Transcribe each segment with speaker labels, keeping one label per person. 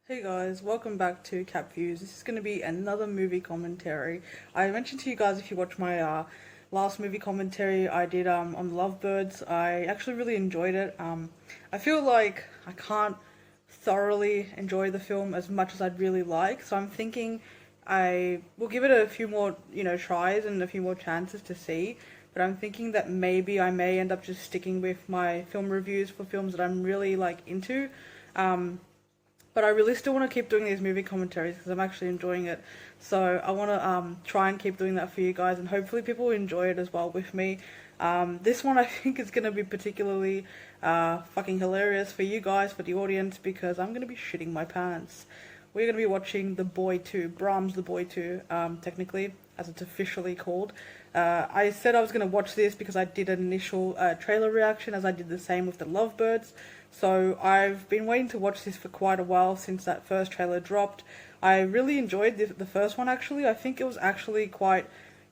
Speaker 1: Hey guys, welcome back to Cap Views. This is going to be another movie commentary. I mentioned to you guys, if you watch my last movie commentary I did on Lovebirds, I actually really enjoyed it. I feel like I can't thoroughly enjoy the film as much as I'd really like, so I'm thinking I will give it a few more, tries and a few more chances to see. But I'm thinking that maybe I may end up just sticking with my film reviews for films that I'm really like into. Um, but I really still want to keep doing these movie commentaries because I'm actually enjoying it. So I want to try and keep doing that for you guys, and hopefully people will enjoy it as well with me. This one I think is going to be particularly fucking hilarious for you guys, for the audience, because I'm going to be shitting my pants. We're going to be watching The Boy 2, Brahms The Boy 2, technically, as it's officially called. I said I was going to watch this because I did an initial trailer reaction, as I did the same with The Lovebirds. So I've been waiting to watch this for quite a while since that first trailer dropped. I really enjoyed the first one actually. I think it was actually quite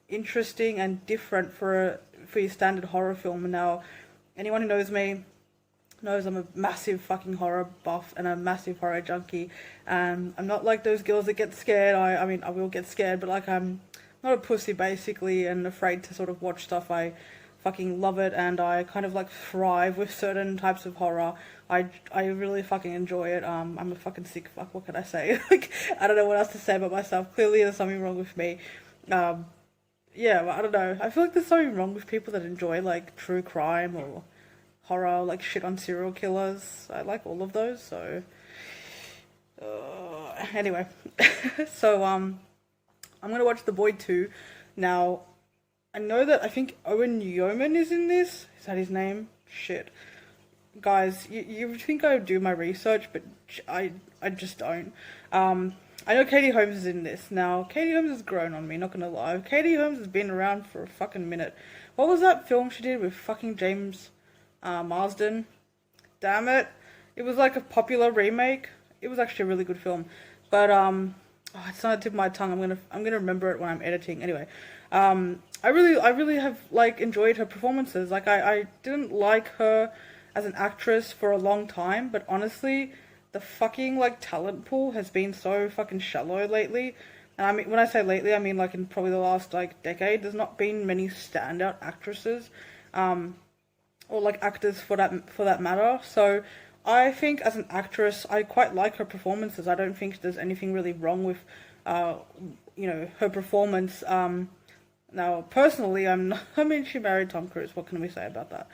Speaker 1: interesting and different for your standard horror film. Now, anyone who knows me knows I'm a massive fucking horror buff and a massive horror junkie. I'm not like those girls that get scared. I mean, I will get scared, but like I'm not a pussy basically and afraid to sort of watch stuff. I fucking love it, and I kind of like thrive with certain types of horror. I really fucking enjoy it. I'm a fucking sick fuck. What can I say? Like I don't know what else to say about myself. Clearly, there's something wrong with me. Um, yeah, but I don't know. I feel like there's something wrong with people that enjoy like true crime or horror, like shit on serial killers. I like all of those. So anyway, so I'm gonna watch The Boy 2 now. I know that I think Owen Yeoman is in this. Is that his name? Shit. Guys, you think I would do my research, but I just don't. I know Katie Holmes is in this. Now, Katie Holmes has grown on me, not gonna lie. Katie Holmes has been around for a fucking minute. What was that film she did with fucking James Marsden? Damn it. It was like a popular remake. It was actually a really good film. But oh, it's on the tip of my tongue. I'm gonna remember it when I'm editing. Anyway, I really have like enjoyed her performances. Like I didn't like her as an actress for a long time, but honestly, the fucking like talent pool has been so fucking shallow lately. And I mean, when I say lately, I mean like in probably the last like decade. There's not been many standout actresses, or like actors for that matter. So I think as an actress, I quite like her performances. I don't think there's anything really wrong with, uh, her performance. Now, personally, I'm not, I mean, she married Tom Cruise. What can we say about that?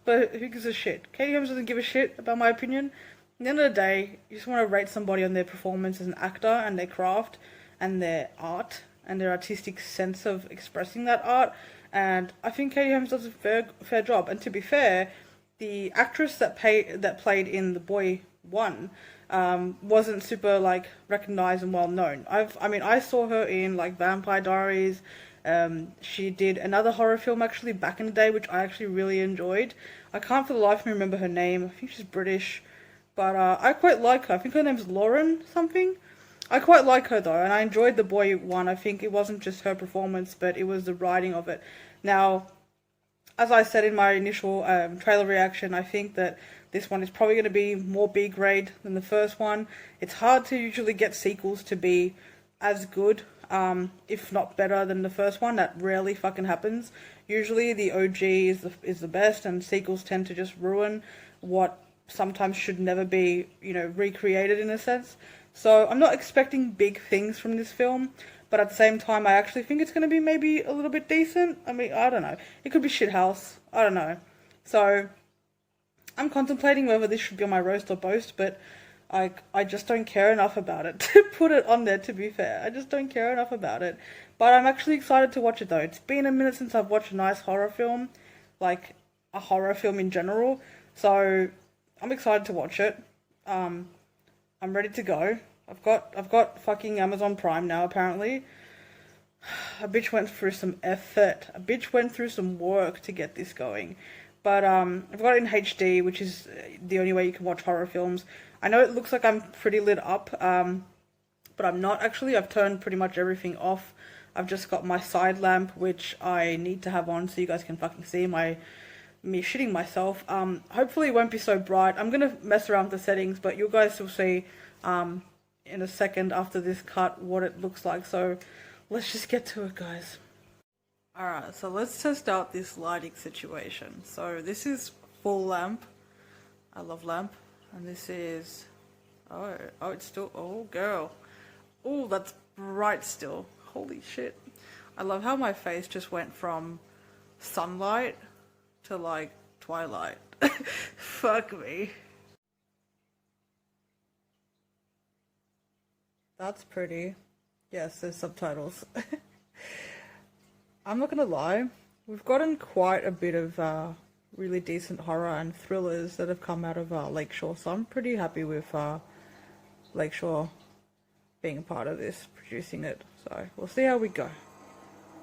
Speaker 1: But who gives a shit? Katie Holmes doesn't give a shit about my opinion. At the end of the day, you just want to rate somebody on their performance as an actor and their craft and their art and their artistic sense of expressing that art. And I think Katie Holmes does a fair job. And to be fair, the actress that played in The Boy One wasn't super like recognized and well known. I saw her in like Vampire Diaries. She did another horror film actually back in the day, which I actually really enjoyed. I can't for the life of me remember her name. I think she's British, but I quite like her. I think her name's Lauren something. I quite like her though, and I enjoyed The Boy One. I think it wasn't just her performance, but it was the writing of it. Now, as I said in my initial trailer reaction, I think that this one is probably going to be more B grade than the first one. It's hard to usually get sequels to be as good, if not better than the first one. That rarely fucking happens. Usually the OG is the best, and sequels tend to just ruin what sometimes should never be, recreated in a sense. So I'm not expecting big things from this film, but at the same time, I actually think it's going to be maybe a little bit decent. I mean, I don't know. It could be shithouse. I don't know. So I'm contemplating whether this should be on my roast or boast, but I just don't care enough about it to put it on there, to be fair. I just don't care enough about it. But I'm actually excited to watch it though. It's been a minute since I've watched a nice horror film, like a horror film in general. So I'm excited to watch it. I'm ready to go. I've got fucking Amazon Prime now apparently. A bitch went through some effort. A bitch went through some work to get this going. But I've got it in HD, which is the only way you can watch horror films. I know it looks like I'm pretty lit up, but I'm not actually. I've turned pretty much everything off. I've just got my side lamp, which I need to have on so you guys can fucking see me shitting myself. Hopefully it won't be so bright. I'm gonna mess around with the settings, but you guys will see. in a second after this cut what it looks like. So let's just get to it, guys. Alright, so let's test out this lighting situation. So this is full lamp. I love lamp. And this is, oh, it's still, oh girl. Oh, that's bright still. Holy shit. I love how my face just went from sunlight to like twilight. Fuck me. That's pretty. Yes, there's subtitles. I'm not gonna lie, we've gotten quite a bit of really decent horror and thrillers that have come out of Lakeshore, so I'm pretty happy with Lakeshore being a part of this, producing it. So we'll see how we go.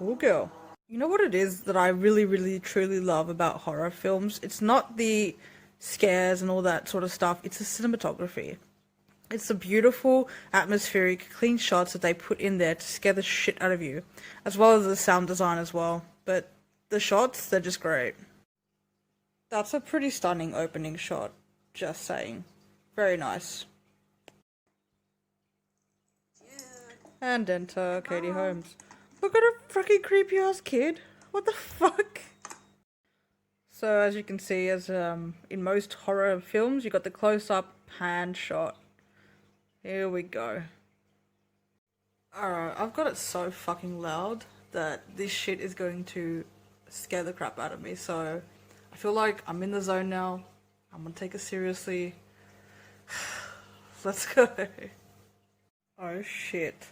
Speaker 1: Oh girl. You know what it is that I really truly love about horror films? It's not the scares and all that sort of stuff, it's the cinematography. It's the beautiful, atmospheric, clean shots that they put in there to scare the shit out of you, as well as the sound design as well. But the shots, they're just great. That's a pretty stunning opening shot, just saying. Very nice. And enter Katie Holmes. Look at a fucking creepy ass kid. What the fuck? So as you can see, as in most horror films, you got the close-up pan shot. Here we go. Alright, I've got it so fucking loud that this shit is going to scare the crap out of me, so I feel like I'm in the zone now. I'm gonna take it seriously. Let's go. Oh shit.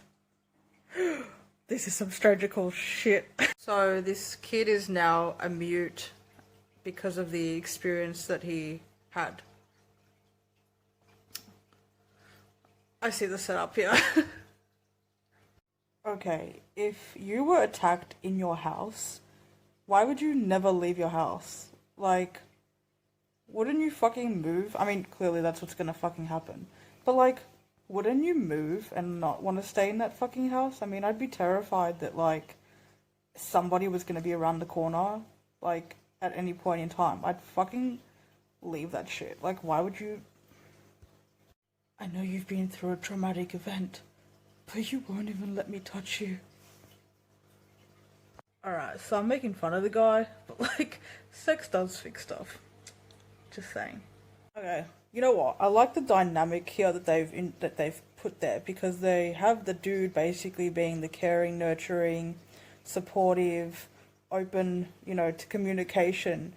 Speaker 1: This is some stragical shit. So this kid is now a mute because of the experience that he had. I see the setup here. Okay, if you were attacked in your house, why would you never leave your house? Like, wouldn't you fucking move? I mean, clearly that's what's gonna fucking happen. But like, wouldn't you move and not want to stay in that fucking house? I mean, I'd be terrified that like somebody was gonna be around the corner, like at any point in time. I'd fucking leave that shit. Like, why would you? I know you've been through a traumatic event, but you won't even let me touch you. Alright, so I'm making fun of the guy, but like, sex does fix stuff. Just saying. Okay, you know what? I like the dynamic here that they've put there, because they have the dude basically being the caring, nurturing, supportive, open, you know, to communication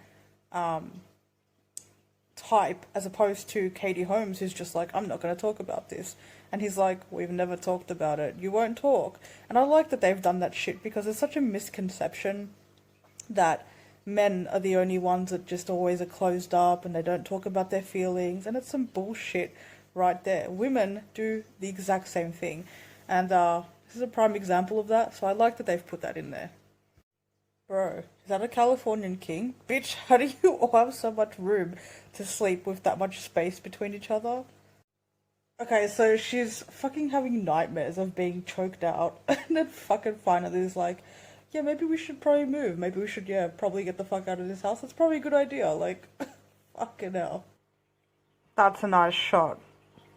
Speaker 1: type, as opposed to Katie Holmes, who's just like, I'm not going to talk about this. And he's like, we've never talked about it. You won't talk. And I like that they've done that shit, because there's such a misconception that men are the only ones that just always are closed up and they don't talk about their feelings. And it's some bullshit right there. Women do the exact same thing. And this is a prime example of that. So I like that they've put that in there. Bro, is that a Californian king? Bitch, how do you all have so much room to sleep with that much space between each other? Okay, so she's fucking having nightmares of being choked out, and then fucking finally is like, yeah, maybe we should probably move. Maybe we should, yeah, probably get the fuck out of this house. That's probably a good idea. Like, fucking hell. That's a nice shot.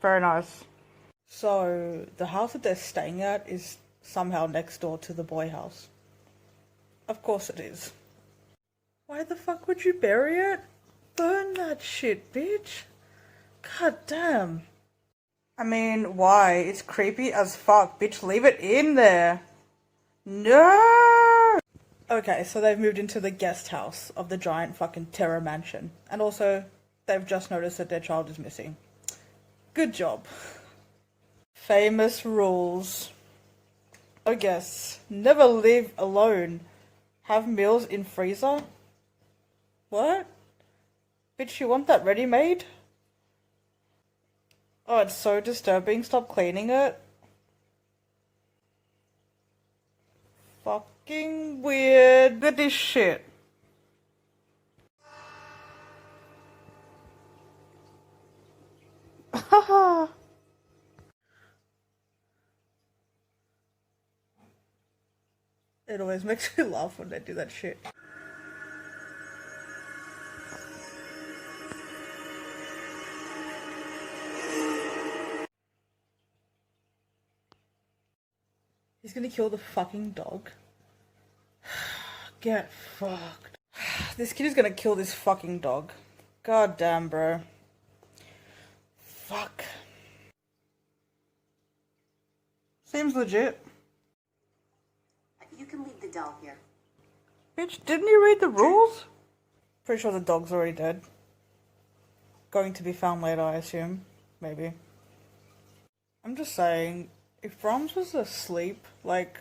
Speaker 1: Very nice. So, the house that they're staying at is somehow next door to the boy house. Of course it is. Why the fuck would you bury it? Burn that shit, bitch. God damn. I mean, why? It's creepy as fuck. Bitch, leave it in there. No! Okay, so they've moved into the guest house of the giant fucking terror mansion. And also, they've just noticed that their child is missing. Good job. Famous rules. I guess. Never live alone. Have meals in freezer? What? Bitch, you want that ready-made? Oh, it's so disturbing. Stop cleaning it. Fucking weird. Look at this shit. Haha. It always makes me laugh when they do that shit. He's gonna kill the fucking dog. Get fucked. This kid is gonna kill this fucking dog. God damn, bro. Fuck. Seems legit.
Speaker 2: You can leave the doll here.
Speaker 1: Bitch, didn't you read the rules? Pretty sure the dog's already dead. Going to be found later, I assume. Maybe. I'm just saying, if Brahms was asleep, like,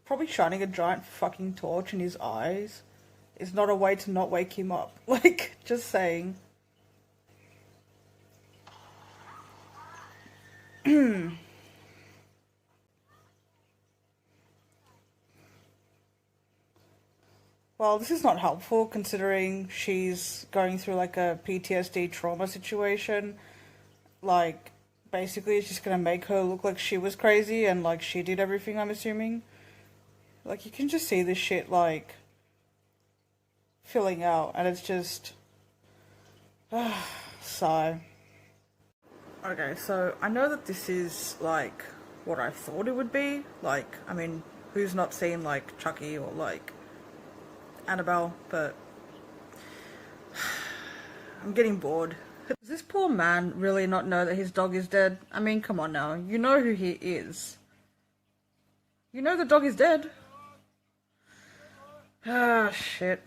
Speaker 1: probably shining a giant fucking torch in his eyes is not a way to not wake him up. Like, just saying. Well, this is not helpful considering she's going through like a PTSD trauma situation. Like, basically it's just gonna make her look like she was crazy and like she did everything, I'm assuming. Like, you can just see this shit like filling out and it's just sigh. Okay, so I know that this is like what I thought it would be. Like, I mean, who's not seen like Chucky or like Annabelle, but I'm getting bored. Does this poor man really not know that his dog is dead? I mean, come on now. You know who he is. You know the dog is dead. Ah, shit.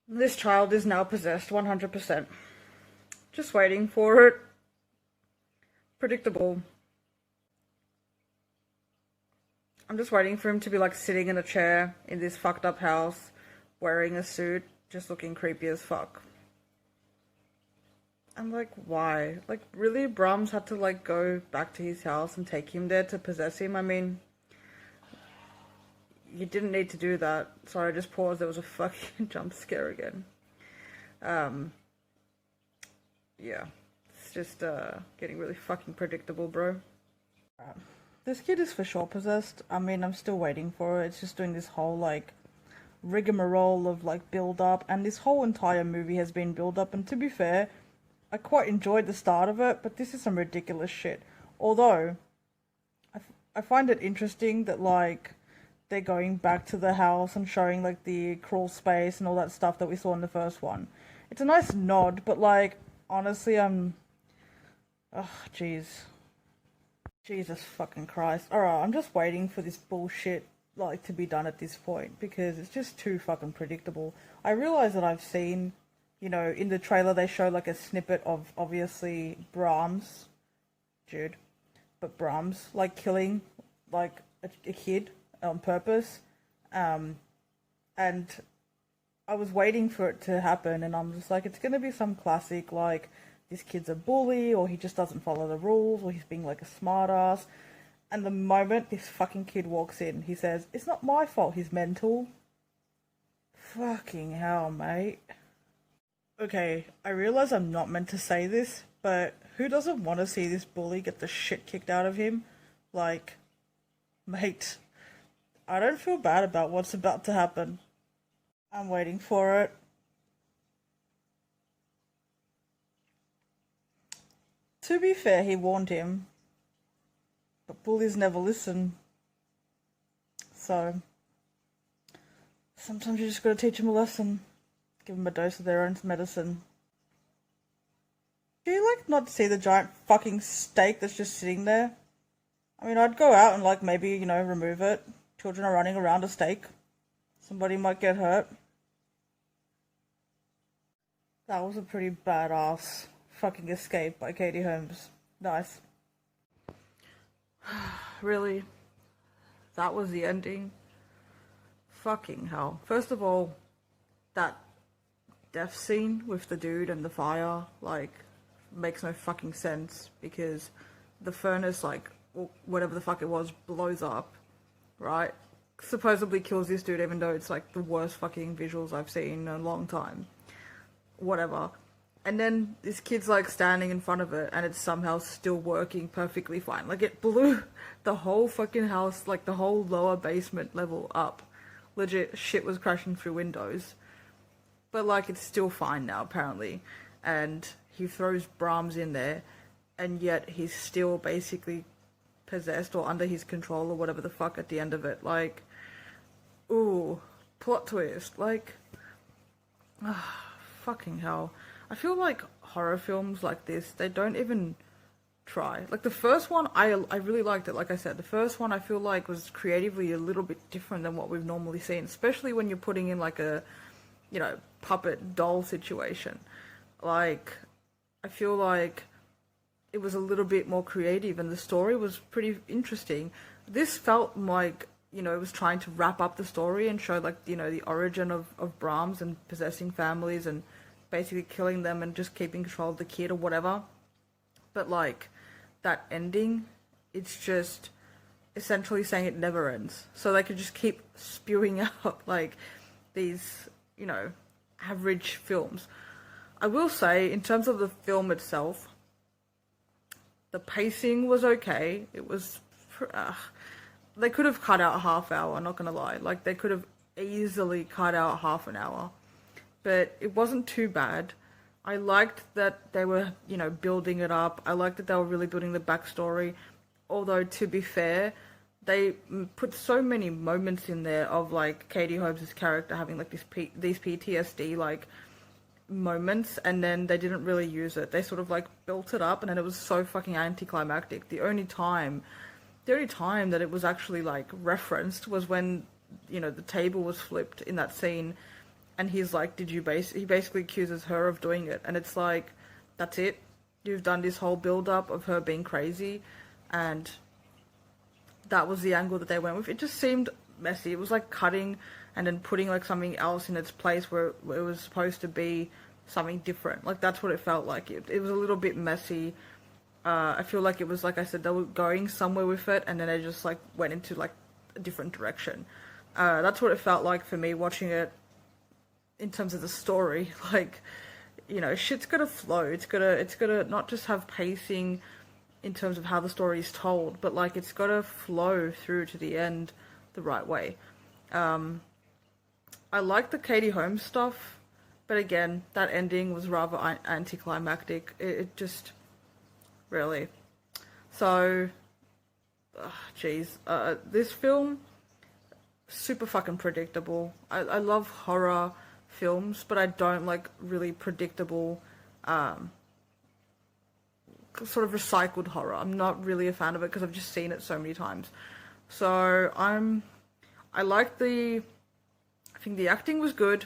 Speaker 1: This child is now possessed 100%. Just waiting for it. Predictable. I'm just waiting for him to be like sitting in a chair in this fucked up house, wearing a suit, just looking creepy as fuck. I'm like, why? Like, really? Brahms had to like go back to his house and take him there to possess him? I mean, you didn't need to do that. Sorry, I just paused. There was a fucking jump scare again. Yeah. It's just, getting really fucking predictable, bro. This kid is for sure possessed. I mean, I'm still waiting for it. It's just doing this whole, like, rigmarole of, like, build-up. And this whole entire movie has been build-up. And to be fair, I quite enjoyed the start of it, but this is some ridiculous shit. Although, I find it interesting that, like, they're going back to the house and showing, like, the crawl space and all that stuff that we saw in the first one. It's a nice nod, but, like, honestly, ugh, jeez. Jesus fucking Christ. Alright, I'm just waiting for this bullshit, like, to be done at this point, because it's just too fucking predictable. I realize that I've seen, you know, in the trailer they show, like, a snippet of, obviously, Brahms, Jude, but Brahms, like, killing, like, a kid on purpose, and I was waiting for it to happen, and I'm just like, it's gonna be some classic, like, this kid's a bully, or he just doesn't follow the rules, or he's being like a smartass. And the moment this fucking kid walks in, he says, it's not my fault he's mental. Fucking hell, mate. Okay, I realize I'm not meant to say this, but who doesn't want to see this bully get the shit kicked out of him? Like, mate, I don't feel bad about what's about to happen. I'm waiting for it. To be fair, he warned him, but bullies never listen. So, sometimes you just gotta teach them a lesson. Give them a dose of their own medicine. Do you, like, not see the giant fucking steak that's just sitting there? I mean, I'd go out and, like, maybe, you know, remove it. Children are running around a steak. Somebody might get hurt. That was a pretty badass fucking escape by Katie Holmes. Nice. Really? That was the ending? Fucking hell. First of all, that death scene with the dude and the fire, like, makes no fucking sense, because the furnace, like, whatever the fuck it was, blows up, right? Supposedly kills this dude, even though it's, like, the worst fucking visuals I've seen in a long time. Whatever. And then this kid's, like, standing in front of it, and it's somehow still working perfectly fine. Like, it blew the whole fucking house, like, the whole lower basement level up. Legit, shit was crashing through windows. But, like, it's still fine now, apparently. And he throws Brahms in there, and yet he's still basically possessed or under his control or whatever the fuck at the end of it. Like, ooh, plot twist. Like, fucking hell. I feel like horror films like this, they don't even try. Like the first one, I really liked it. Like I said, the first one I feel like was creatively a little bit different than what we've normally seen, especially when you're putting in like a, you know, puppet doll situation. Like, I feel like it was a little bit more creative and the story was pretty interesting. This felt like, you know, it was trying to wrap up the story and show like, you know, the origin of Brahms and possessing families and basically killing them and just keeping control of the kid or whatever. But like, that ending, it's just essentially saying it never ends. So they could just keep spewing out like these, you know, average films. I will say, in terms of the film itself, the pacing was okay. It was, they could have cut out a half hour, not gonna lie. Like, they could have easily cut out half an hour. But it wasn't too bad. I liked that they were, you know, building it up. I liked that they were really building the backstory. Although, to be fair, they put so many moments in there of, like, Katie Holmes' character having, like, these PTSD, like, moments, and then they didn't really use it. They sort of, like, built it up, and then it was so fucking anticlimactic. The only time that it was actually, like, referenced was when, you know, the table was flipped in that scene, and he's like, he basically accuses her of doing it, and it's like, that's it? You've done this whole build-up of her being crazy, and that was the angle that they went with. It just seemed messy. It was like cutting and then putting like something else in its place where it was supposed to be something different. Like, that's what it felt like. It was a little bit messy. I feel like it was, like I said, they were going somewhere with it, and then they just like went into like a different direction. That's what it felt like for me watching it. In terms of the story, like, you know, shit's gotta flow. It's gotta not just have pacing in terms of how the story is told, but like it's gotta flow through to the end the right way. I like the Katie Holmes stuff, but again, that ending was rather anticlimactic. It just really. So, geez, this film, super fucking predictable. I love horror films, but I don't like really predictable, sort of recycled horror. I'm not really a fan of it because I've just seen it so many times. So I think the acting was good.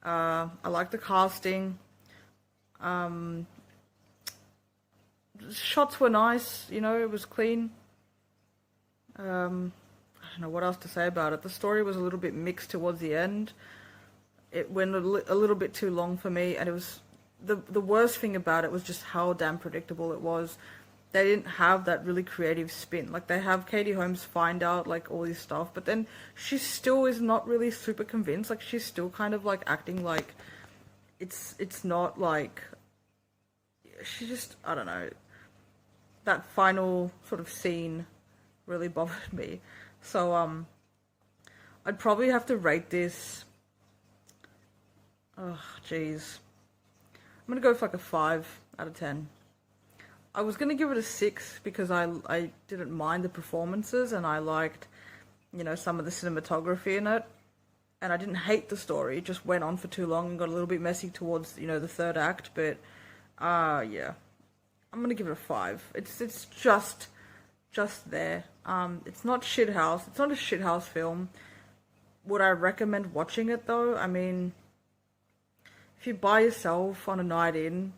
Speaker 1: I like the casting. Shots were nice, you know, it was clean. I don't know what else to say about it. The story was a little bit mixed towards the end. It went a little bit too long for me, and it was the worst thing about it was just how damn predictable it was. They didn't have that really creative spin. Like, they have Katie Holmes find out like all this stuff, but then she still is not really super convinced. Like, she's still kind of like acting like it's not like, she just, I don't know. That final sort of scene really bothered me. So I'd probably have to rate this. Oh, jeez. I'm gonna go for like a 5 out of 10. I was gonna give it a 6 because I didn't mind the performances and I liked, you know, some of the cinematography in it. And I didn't hate the story. It just went on for too long and got a little bit messy towards, you know, the third act. But, yeah. I'm gonna give it a 5. It's just there. It's not shithouse. It's not a shithouse film. Would I recommend watching it though? I mean, if you're by yourself on a night in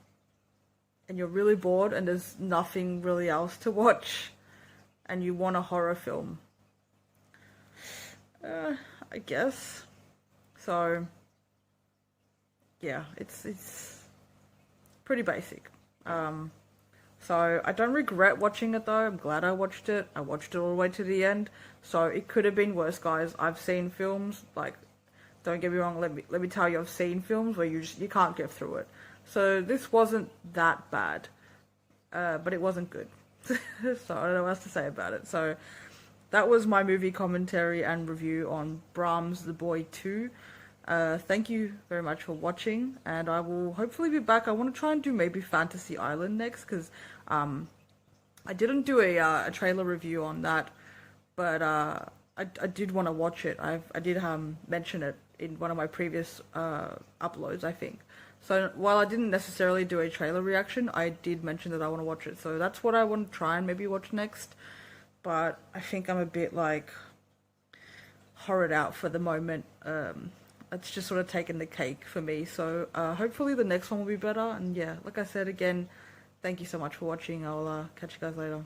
Speaker 1: and you're really bored and there's nothing really else to watch and you want a horror film, I guess. So, yeah, it's pretty basic. So I don't regret watching it though. I'm glad I watched it. I watched it all the way to the end. So it could have been worse, guys. I've seen films, like, don't get me wrong, let me tell you, I've seen films where you can't get through it. So this wasn't that bad. But it wasn't good. So I don't know what else to say about it. So that was my movie commentary and review on Brahms The Boy 2. Thank you very much for watching, and I will hopefully be back. I want to try and do maybe Fantasy Island next, because I I didn't do a trailer review on that, but I did want to watch it. I did mention it in one of my previous uploads, I think. So while I didn't necessarily do a trailer reaction, I did mention that I want to watch it. So that's what I want to try and maybe watch next. But I think I'm a bit like horrored out for the moment. It's just sort of taken the cake for me. So hopefully the next one will be better. And yeah, like I said again, thank you so much for watching. I'll catch you guys later.